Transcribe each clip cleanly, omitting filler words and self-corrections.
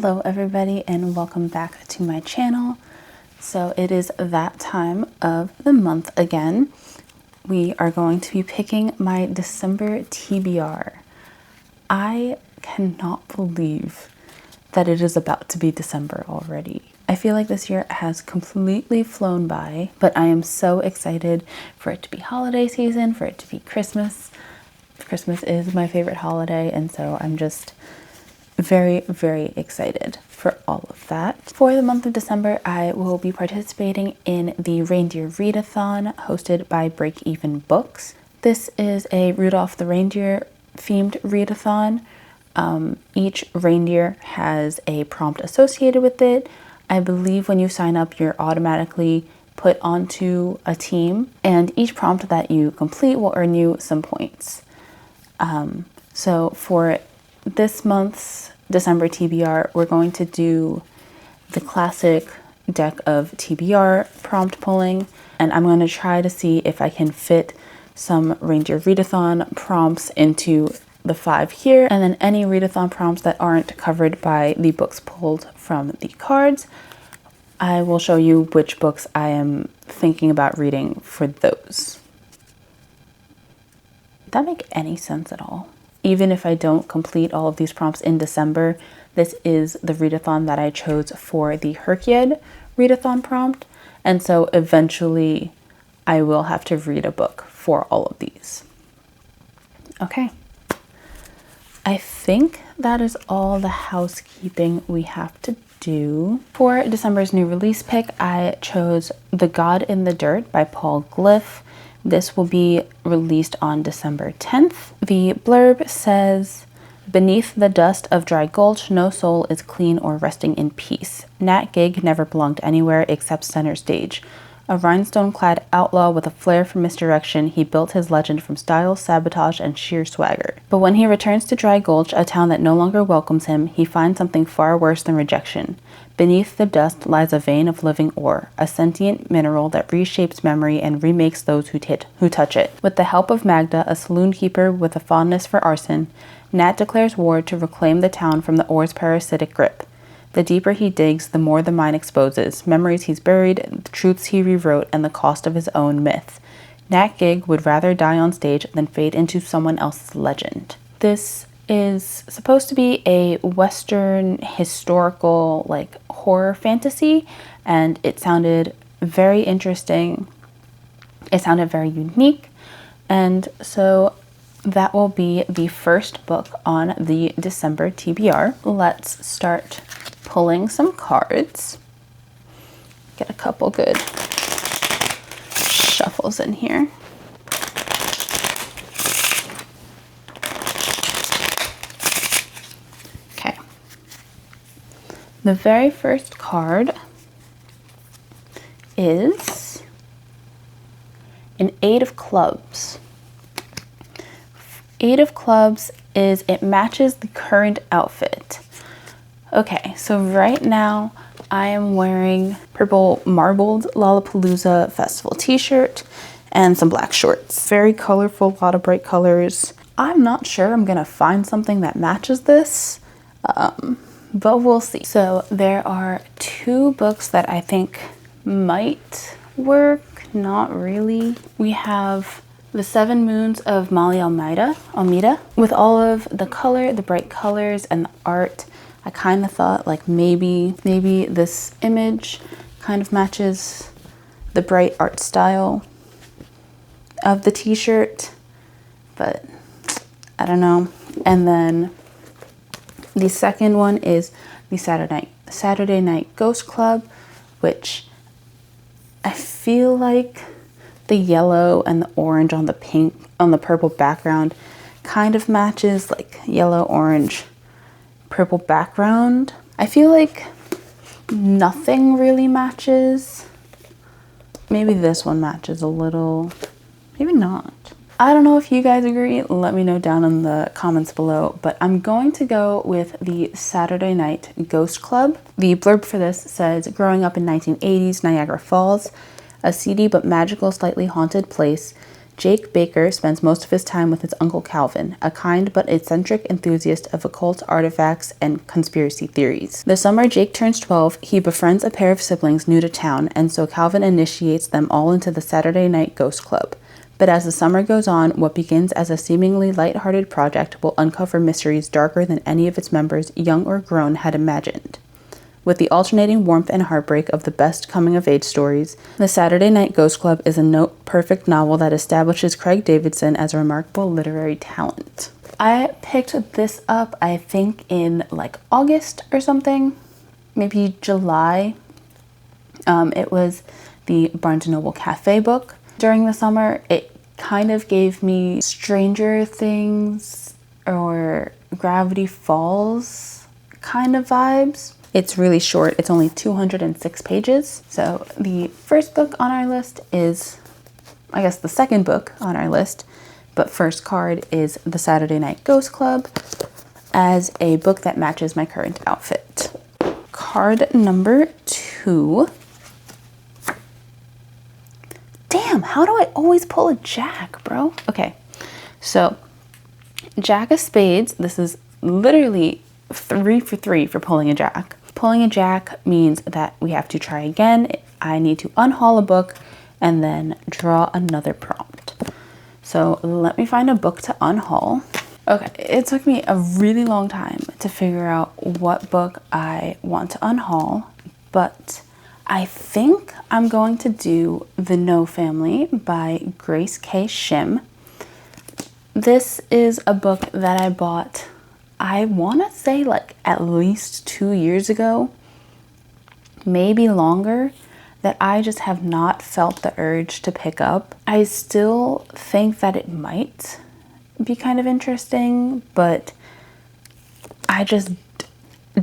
Hello everybody and welcome back to my channel. So it is that time of the month again. We are going to be picking my December TBR. I cannot believe that it is about to be December already. I feel like this year has completely flown by, but I am so excited for it to be holiday season, for it to be Christmas. Christmas is my favorite holiday, and so I'm just very, very excited for all of that. For the month of December, I will be participating in the Reindeer Readathon hosted by Break Even Books. This is a Rudolph the Reindeer themed readathon. Each reindeer has a prompt associated with it. I believe when you sign up, you're automatically put onto a team, and each prompt that you complete will earn you some points. So for this month's December TBR, we're going to do the classic deck of TBR prompt pulling, and I'm going to try to see if I can fit some Reindeer Readathon prompts into the 5 here, and then any Readathon prompts that aren't covered by the books pulled from the cards, I will show you which books I am thinking about reading for those. Did that make any sense at all? Even if I don't complete all of these prompts in December, this is the readathon that I chose for the Herkiad readathon prompt, and so eventually I will have to read a book for all of these. Okay, I think that is all the housekeeping we have to do. For December's new release pick, I chose The God in the Dirt by Paul Glyph. This will be released on December 10th. The blurb says, "Beneath the dust of Dry Gulch, no soul is clean or resting in peace. Nat Gig never belonged anywhere except center stage. A rhinestone-clad outlaw with a flair for misdirection, he built his legend from style, sabotage, and sheer swagger. But when he returns to Dry Gulch, a town that no longer welcomes him, he finds something far worse than rejection. Beneath the dust lies a vein of living ore, a sentient mineral that reshapes memory and remakes those who touch it. With the help of Magda, a saloon keeper with a fondness for arson, Nat declares war to reclaim the town from the ore's parasitic grip. The deeper he digs, the more the mine exposes, memories he's buried, the truths he rewrote, and the cost of his own myth. Nat Gig would rather die on stage than fade into someone else's legend." This is supposed to be a Western historical, like, horror fantasy, and it sounded very interesting. It sounded very unique, and so that will be the first book on the December TBR. Let's start pulling some cards. Get a couple good shuffles in here. Okay. The very first card is an 8 of clubs. 8 of clubs is, it matches the current outfit. Okay, so right now I am wearing purple marbled Lollapalooza festival t-shirt and some black shorts. Very colorful, a lot of bright colors. I'm not sure I'm gonna find something that matches this, but we'll see. So there are 2 books that I think might work, not really. We have The 7 Moons of Mali Almeida. With all of the color, the bright colors, and the art, I kind of thought like maybe this image kind of matches the bright art style of the t-shirt, but I don't know. And then the second one is the Saturday Night Ghost Club, which I feel like the yellow and the orange on the pink, on the purple background kind of matches, like yellow, orange, purple background. I feel like nothing really matches. Maybe this one matches a little, maybe not. I don't know if you guys agree. Let me know down in the comments below, but I'm going to go with the Saturday Night Ghost Club. The blurb for this says, "Growing up in 1980s Niagara Falls, a seedy but magical, slightly haunted place, Jake Baker spends most of his time with his uncle Calvin, a kind but eccentric enthusiast of occult artifacts and conspiracy theories. The summer Jake turns 12, he befriends a pair of siblings new to town, and so Calvin initiates them all into the Saturday Night Ghost Club. But as the summer goes on, what begins as a seemingly light-hearted project will uncover mysteries darker than any of its members, young or grown, had imagined. With the alternating warmth and heartbreak of the best coming-of-age stories, The Saturday Night Ghost Club is a note-perfect novel that establishes Craig Davidson as a remarkable literary talent. I picked this up, I think, in like August or something, maybe July. It was the Barnes & Noble Cafe book. During the summer, it kind of gave me Stranger Things or Gravity Falls kind of vibes. It's really short. It's only 206 pages. So the first book on our list is, I guess, the second book on our list, but first card is The Saturday Night Ghost Club as a book that matches my current outfit. Card number 2. Damn, how do I always pull a jack, bro? Okay, so Jack of Spades. This is literally 3 for 3 for pulling a jack. Pulling a jack means that we have to try again. I need to unhaul a book and then draw another prompt. So let me find a book to unhaul. Okay, it took me a really long time to figure out what book I want to unhaul, but I think I'm going to do The No Family by Grace K. Shim. This is a book that I bought, I want to say like at least 2 years ago, maybe longer, that I just have not felt the urge to pick up. I still think that it might be kind of interesting, but I just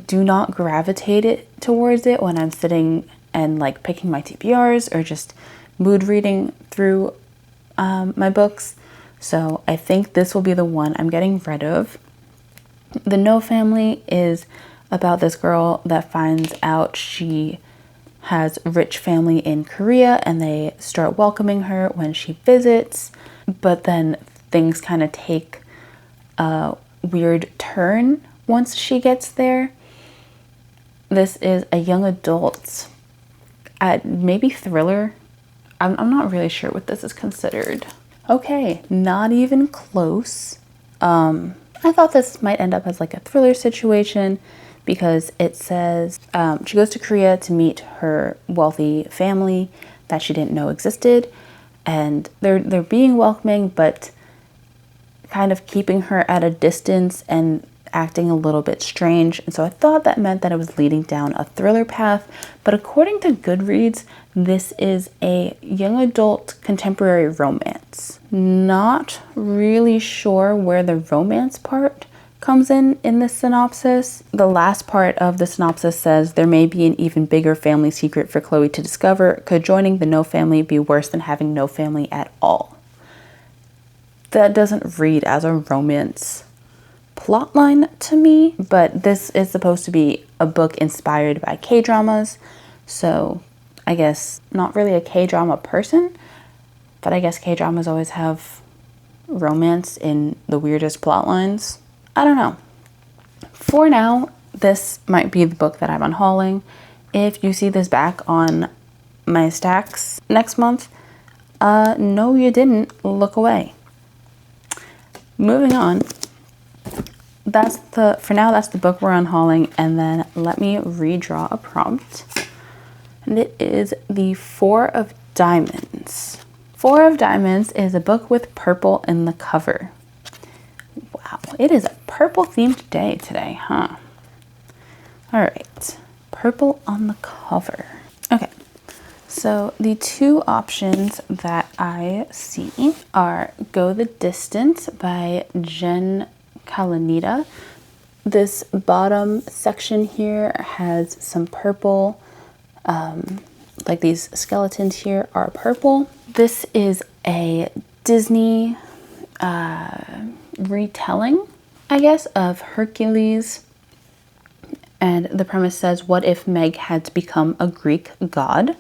do not gravitate towards it when I'm sitting and like picking my TBRs or just mood reading through my books. So I think this will be the one I'm getting rid of. The No Family is about this girl that finds out she has a rich family in Korea and they start welcoming her when she visits, but then things kind of take a weird turn once she gets there. This is a young adult, maybe thriller. I'm not really sure what this is considered. Okay, not even close. I thought this might end up as like a thriller situation because it says she goes to Korea to meet her wealthy family that she didn't know existed, and they're being welcoming but kind of keeping her at a distance and acting a little bit strange. And so I thought that meant that it was leading down a thriller path, but according to Goodreads, this is a young adult contemporary romance. Not really sure where the romance part comes in this synopsis. The last part of the synopsis says there may be an even bigger family secret for Chloe to discover. Could joining the No Family be worse than having no family at all? That doesn't read as a romance plotline to me, but this is supposed to be a book inspired by K-dramas, so I guess not really a K-drama person, but I guess K-dramas always have romance in the weirdest plot lines. I don't know. For now, this might be the book that I'm unhauling. If you see this back on my stacks next month, no you didn't, look away. Moving on. For now, that's the book we're unhauling, and then let me redraw a prompt. And it is the Four of Diamonds. Four of Diamonds is a book with purple in the cover. Wow, it is a purple themed day today, huh? All right, purple on the cover. Okay, so the two options that I see are Go the Distance by Jen Kalanita. This bottom section here has some purple, like these skeletons here are purple. This is a Disney retelling, I guess, of Hercules. And the premise says, what if Meg had to become a Greek god?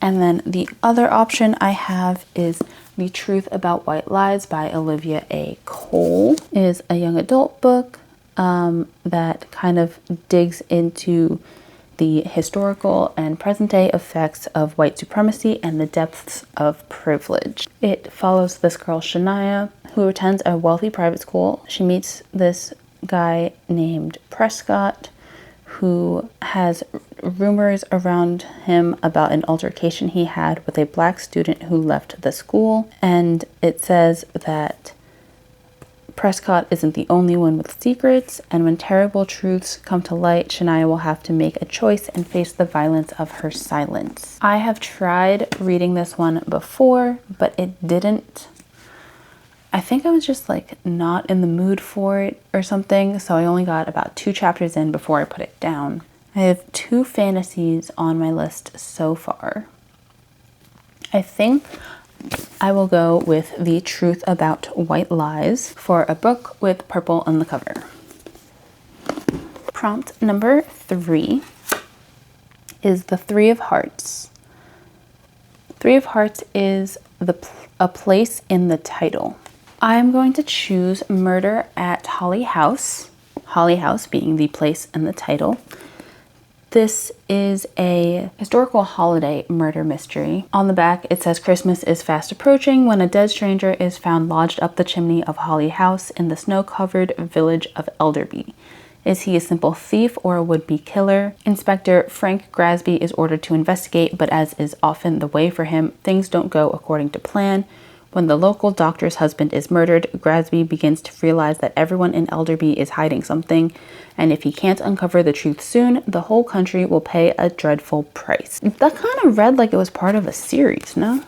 And then the other option I have is The Truth About White Lies by Olivia A. Cole is a young adult book that kind of digs into the historical and present-day effects of white supremacy and the depths of privilege. It follows this girl, Shania, who attends a wealthy private school. She meets this guy named Prescott, who has rumors around him about an altercation he had with a black student who left the school. And it says that Prescott isn't the only one with secrets, and when terrible truths come to light, Shania will have to make a choice and face the violence of her silence. I have tried reading this one before, but it didn't. I think I was just like not in the mood for it or something, so I only got about 2 chapters in before I put it down. I have 2 fantasies on my list so far. I think I will go with The Truth About White Lies for a book with purple on the cover. Prompt number 3 is The Three of Hearts. Three of Hearts is a place in the title. I'm going to choose Murder at Holly House. Holly House being the place in the title. This is a historical holiday murder mystery. On the back, it says Christmas is fast approaching when a dead stranger is found lodged up the chimney of Holly House in the snow-covered village of Elderby. Is he a simple thief or a would-be killer? Inspector Frank Grasby is ordered to investigate, but as is often the way for him, things don't go according to plan. When the local doctor's husband is murdered, Grasby begins to realize that everyone in Elderby is hiding something, and if he can't uncover the truth soon, the whole country will pay a dreadful price. That kind of read like it was part of a series, no?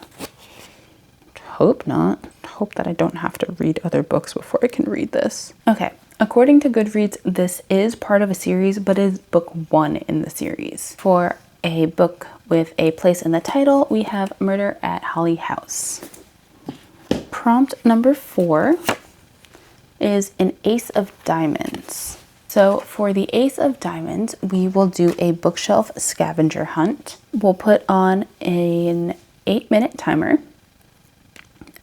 Hope not. Hope that I don't have to read other books before I can read this. Okay, according to Goodreads, this is part of a series, but is book 1 in the series. For a book with a place in the title, we have Murder at Holly House. Prompt number 4 is an Ace of Diamonds. So for the Ace of Diamonds, we will do a bookshelf scavenger hunt. We'll put on an 8-minute timer,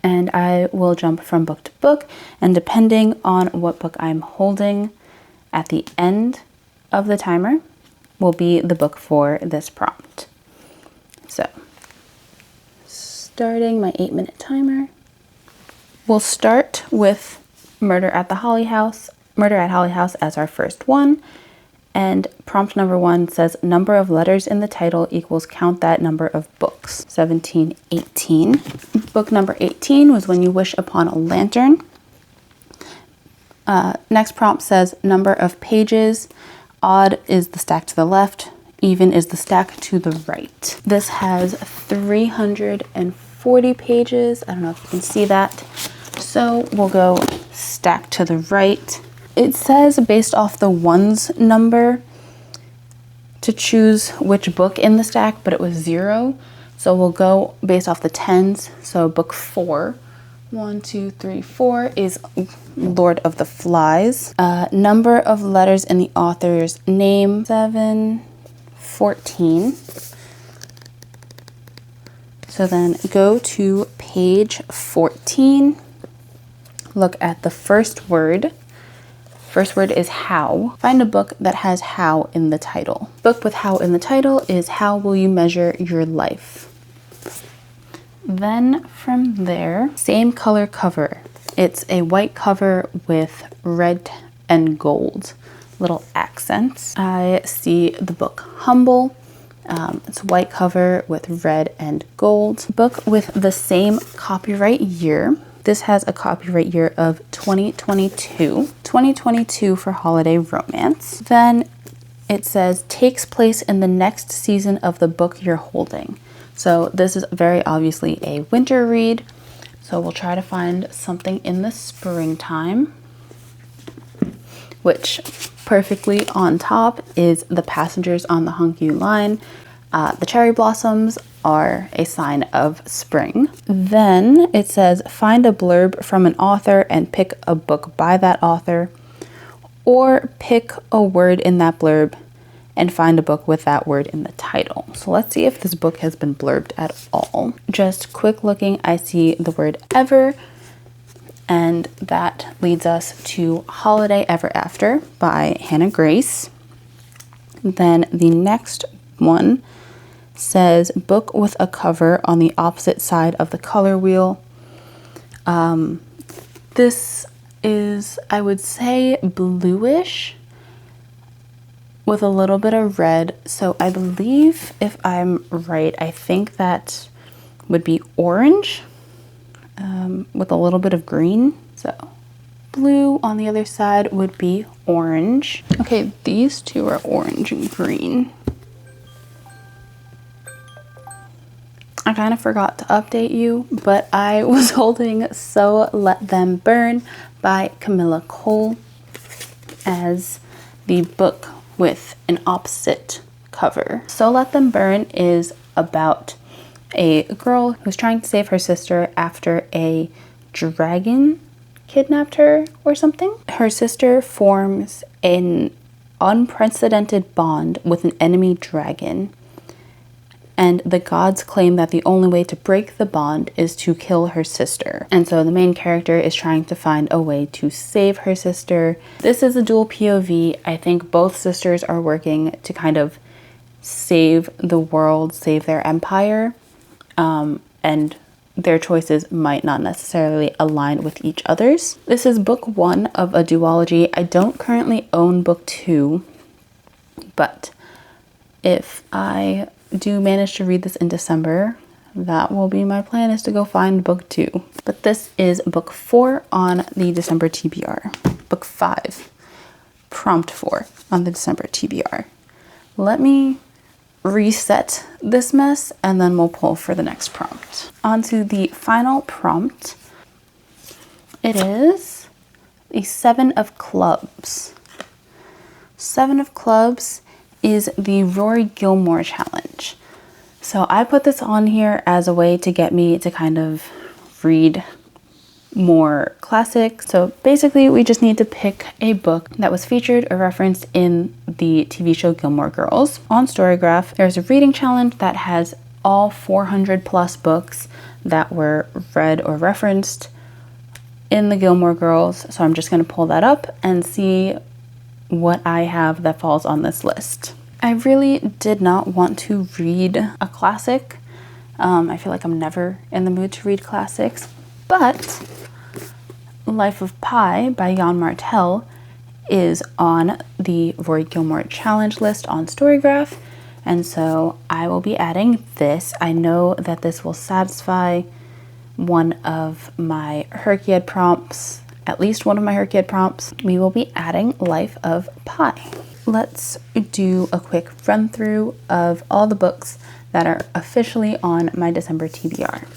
and I will jump from book to book, and depending on what book I'm holding at the end of the timer will be the book for this prompt. So starting my 8-minute timer. We'll start with Murder at Holly House as our first one. And prompt number 1 says number of letters in the title equals count that number of books. 17, 18. Book number 18 was When You Wish Upon a Lantern. Next prompt says number of pages. Odd is the stack to the left. Even is the stack to the right. This has 340 pages. I don't know if you can see that. So we'll go stack to the right. It says based off the ones number to choose which book in the stack, but it was 0. So we'll go based off the 10s. So book 4, 1, 2, 3, 4 is Lord of the Flies. Number of letters in the author's name, 7, 14. So then go to page 14. Look at the first word. First word is how. Find a book that has how in the title. Book with how in the title is How Will You Measure Your Life? Then from there, same color cover. It's a white cover with red and gold little accents. I see the book Humble. It's white cover with red and gold. Book with the same copyright year. This has a copyright year of 2022. 2022 for holiday romance. Then it says takes place in the next season of the book you're holding. So this is very obviously a winter read. So we'll try to find something in the springtime, which perfectly on top is the passengers on the Hungyu line. The cherry blossoms are a sign of spring. Then it says find a blurb from an author and pick a book by that author, or pick a word in that blurb and find a book with that word in the title. So let's see if this book has been blurbed at all. Just quick looking, I see the word ever, and that leads us to Holiday Ever After by Hannah Grace. Then the next one says book with a cover on the opposite side of the color wheel. This is, I would say, bluish with a little bit of red. So I believe, if I'm right, I think that would be orange with a little bit of green. So blue on the other side would be orange. Okay, these two are orange and green. I kind of forgot to update you, but I was holding So Let Them Burn by Kamilah Cole as the book with an opposite cover. So Let Them Burn is about a girl who's trying to save her sister after a dragon kidnapped her or something. Her sister forms an unprecedented bond with an enemy dragon, and the gods claim that the only way to break the bond is to kill her sister. And so the main character is trying to find a way to save her sister. This is a dual POV. I think both sisters are working to kind of save the world, save their empire, and their choices might not necessarily align with each other's. This is book 1 of a duology. I don't currently own book 2, but if I do manage to read this in December, that will be my plan, is to go find book 2. But this is book 4 on the December TBR. Book 5, prompt 4 on the December TBR. Let me reset this mess and then we'll pull for the next prompt. On to the final prompt. It is the 7 of Clubs. 7 of Clubs is the Rory Gilmore challenge. So I put this on here as a way to get me to kind of read more classics. So basically we just need to pick a book that was featured or referenced in the TV show Gilmore Girls. On Storygraph, there's a reading challenge that has all 400 plus books that were read or referenced in the Gilmore Girls. So I'm just going to pull that up and see what I have that falls on this list. I really did not want to read a classic. I feel like I'm never in the mood to read classics, but Life of Pi by Yann Martel is on the Rory Gilmore challenge list on Storygraph, and so I will be adding this. I know that this will satisfy one of my Herkiad prompts, at least one of my Herkiad prompts. We will be adding Life of Pi. Let's do a quick run through of all the books that are officially on my December TBR.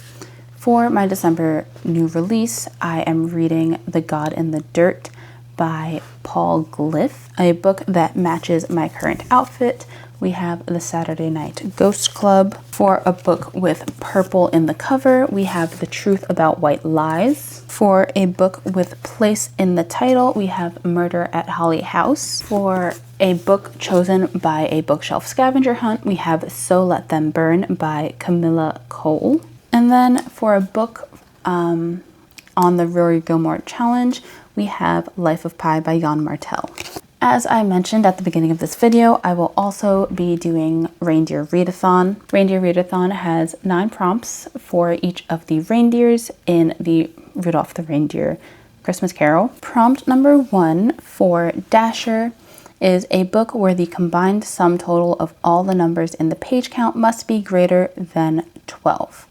For my December new release, I am reading The God in the Dirt by Paul Glyph, a book that matches my current outfit. We have The Saturday Night Ghost Club. For a book with purple in the cover, we have The Truth About White Lies. For a book with place in the title, we have Murder at Holly House. For a book chosen by a bookshelf scavenger hunt, we have So Let Them Burn by Kamilah Cole. And then for a book on the Rory Gilmore challenge, we have Life of Pi by Yann Martel. As I mentioned at the beginning of this video, I will also be doing Reindeer Readathon. Reindeer Readathon has 9 prompts for each of the reindeers in the Rudolph the Reindeer Christmas Carol. Prompt number 1 for Dasher is a book where the combined sum total of all the numbers in the page count must be greater than 12.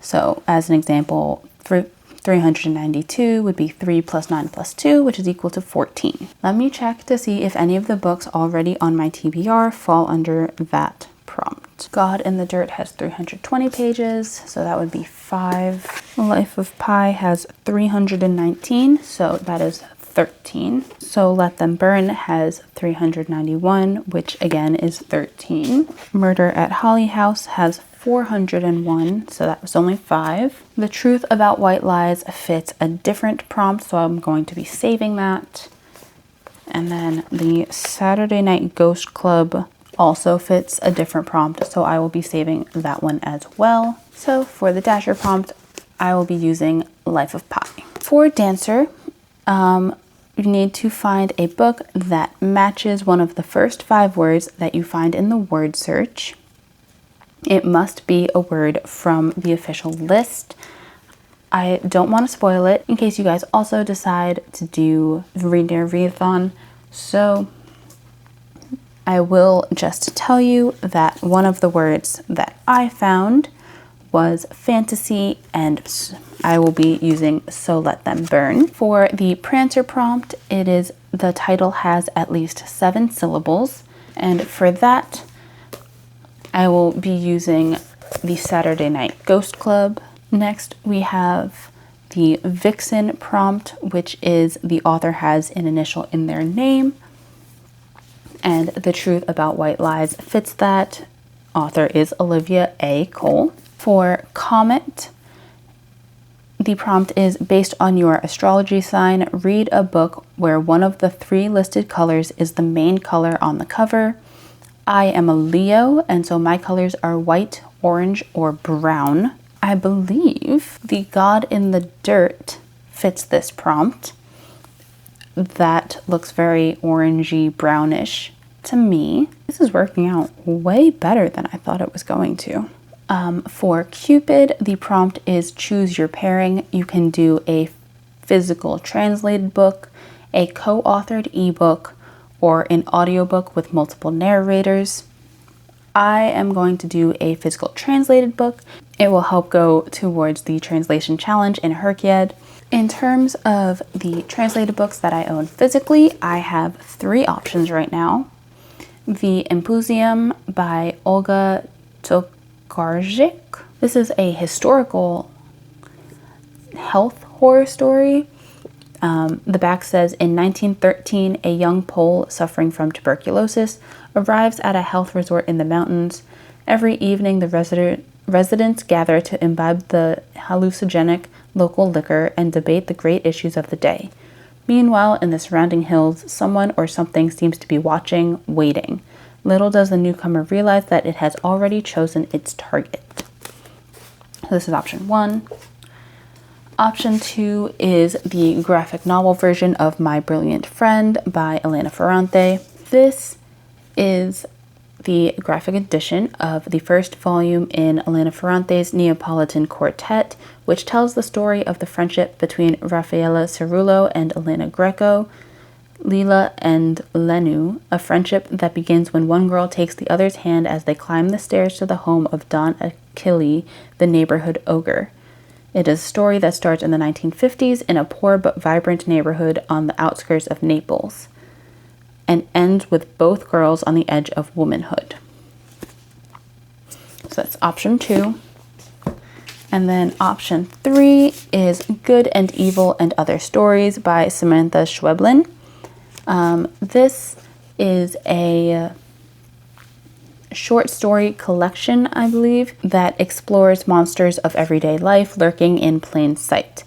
So as an example, 392 would be 3 plus 9 plus 2, which is equal to 14. Let me check to see if any of the books already on my TBR fall under that prompt. God in the Dirt has 320 pages, so that would be 5. Life of Pi has 319, so that is 13. So Let Them Burn has 391, which again is 13. Murder at Holly House has 401, so that was only 5. The Truth About White Lies fits a different prompt, so I'm going to be saving that. And then the Saturday Night Ghost Club also fits a different prompt, so I will be saving that one as well. So for the Dasher prompt, I will be using Life of Pi. For Dancer, you need to find a book that matches one of the first 5 words that you find in the word search. It must be a word from the official list. I don't want to spoil it in case you guys also decide to do Reindeer Readathon. So I will just tell you that one of the words that I found was fantasy, and I will be using So Let Them Burn. For the Prancer prompt, it is the title has at least 7 syllables, and for that I will be using the Saturday Night Ghost Club. Next we have the Vixen prompt, which is the author has an initial in their name, and The Truth About White Lies fits that. Author is Olivia A. Cole. For Comet, the prompt is based on your astrology sign. Read a book where one of the 3 listed colors is the main color on the cover. I am a Leo, and so my colors are white, orange, or brown. I believe the God in the Dirt fits this prompt. That looks very orangey, brownish to me. This is working out way better than I thought it was going to. For Cupid, the prompt is choose your pairing. You can do a physical translated book, a co-authored ebook, or an audiobook with multiple narrators. I am going to do a physical translated book. It will help go towards the translation challenge in Herkiad. In terms of the translated books that I own physically, I have 3 options right now. The Impusium by Olga Tokarczyk. This is a historical health horror story. The back says, in 1913, a young Pole suffering from tuberculosis arrives at a health resort in the mountains. Every evening, the residents gather to imbibe the hallucinogenic local liquor and debate the great issues of the day. Meanwhile, in the surrounding hills, someone or something seems to be watching, waiting. Little does the newcomer realize that it has already chosen its target. So this is option 1. Option 2 is the graphic novel version of My Brilliant Friend by Elena Ferrante. This is the graphic edition of the first volume in Elena Ferrante's Neapolitan Quartet, which tells the story of the friendship between Raffaella Cerullo and Elena Greco, Lila and Lenu, a friendship that begins when one girl takes the other's hand as they climb the stairs to the home of Don Achille, the neighborhood ogre. It is a story that starts in the 1950s in a poor but vibrant neighborhood on the outskirts of Naples, and ends with both girls on the edge of womanhood. So that's option 2. And then option 3 is Good and Evil and Other Stories by Samanta Schweblin. This is a short story collection, I believe, that explores monsters of everyday life lurking in plain sight.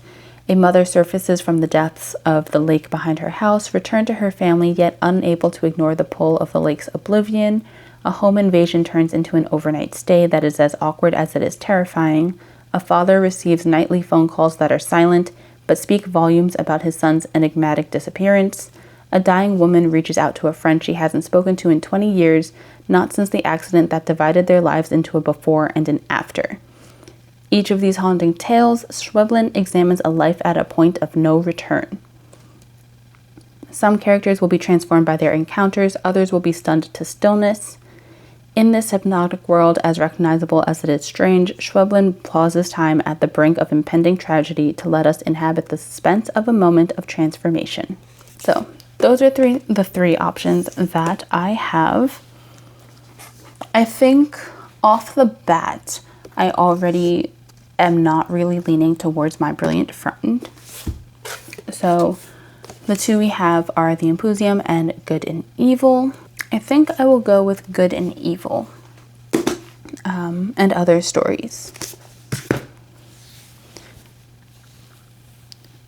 A mother surfaces from the depths of the lake behind her house, returned to her family, yet unable to ignore the pull of the lake's oblivion. A home invasion turns into an overnight stay that is as awkward as it is terrifying. A father receives nightly phone calls that are silent, but speak volumes about his son's enigmatic disappearance. A dying woman reaches out to a friend she hasn't spoken to in 20 years, not since the accident that divided their lives into a before and an after. Each of these haunting tales, Schweblin examines a life at a point of no return. Some characters will be transformed by their encounters, others will be stunned to stillness. In this hypnotic world, as recognizable as it is strange, Schweblin pauses time at the brink of impending tragedy to let us inhabit the suspense of a moment of transformation. So, those are the three options that I have. I think off the bat, I already am not really leaning towards My Brilliant Friend. So the two we have are The Impusium and Good and Evil. I think I will go with Good and Evil and Other Stories.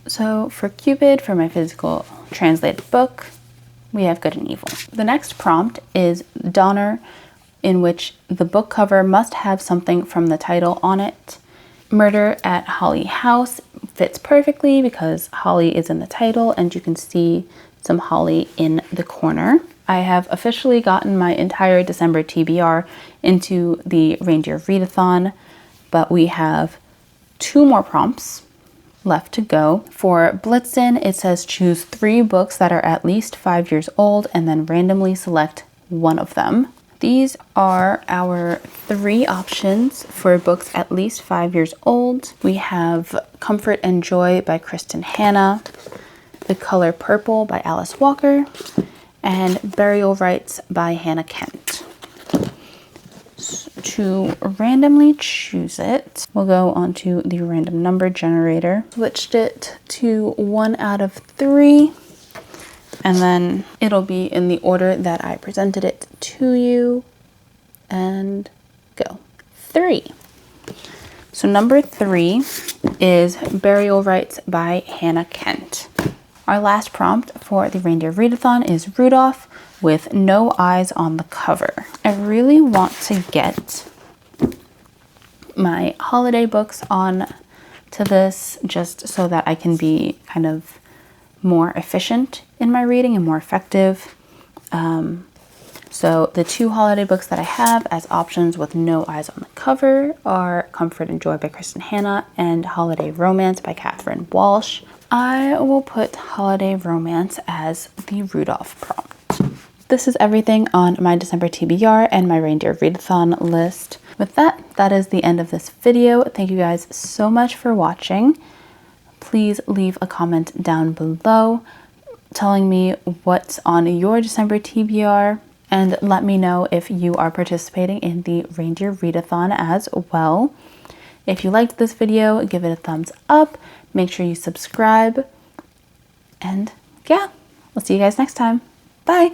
So for Cupid, for my physical translated book, we have good and evil. The next prompt is Donner, in which the book cover must have something from the title on it. Murder at Holly House fits perfectly because holly is in the title and you can see some holly in the corner. I have officially gotten my entire December TBR into the Reindeer Readathon, but we have 2 more prompts left to go. For Blitzen, it says choose 3 books that are at least 5 years old and then randomly select one of them. These are our 3 options for books at least 5 years old. We have Comfort and Joy by Kristen Hanna, The Color Purple by Alice Walker, and Burial Rites by Hannah Kent. To randomly choose it, we'll go onto the random number generator, switched it to 1 out of 3, and then it'll be in the order that I presented it to you, and go. 3. So number 3 is Burial Rites by Hannah Kent. Our last prompt for the Reindeer Readathon is Rudolph with no eyes on the cover. I really want to get my holiday books on to this just so that I can be kind of more efficient in my reading and more effective. So the 2 holiday books that I have as options with no eyes on the cover are Comfort and Joy by Kristen Hanna and Holiday Romance by Catherine Walsh. I will put Holiday Romance as the Rudolph prompt. This is everything on my December TBR and my Reindeer Readathon list. With that, that is the end of this video. Thank you guys so much for watching. Please leave a comment down below telling me what's on your December TBR, and let me know if you are participating in the Reindeer Readathon as well. If you liked this video, give it a thumbs up. Make sure you subscribe. And yeah, we'll see you guys next time. Bye!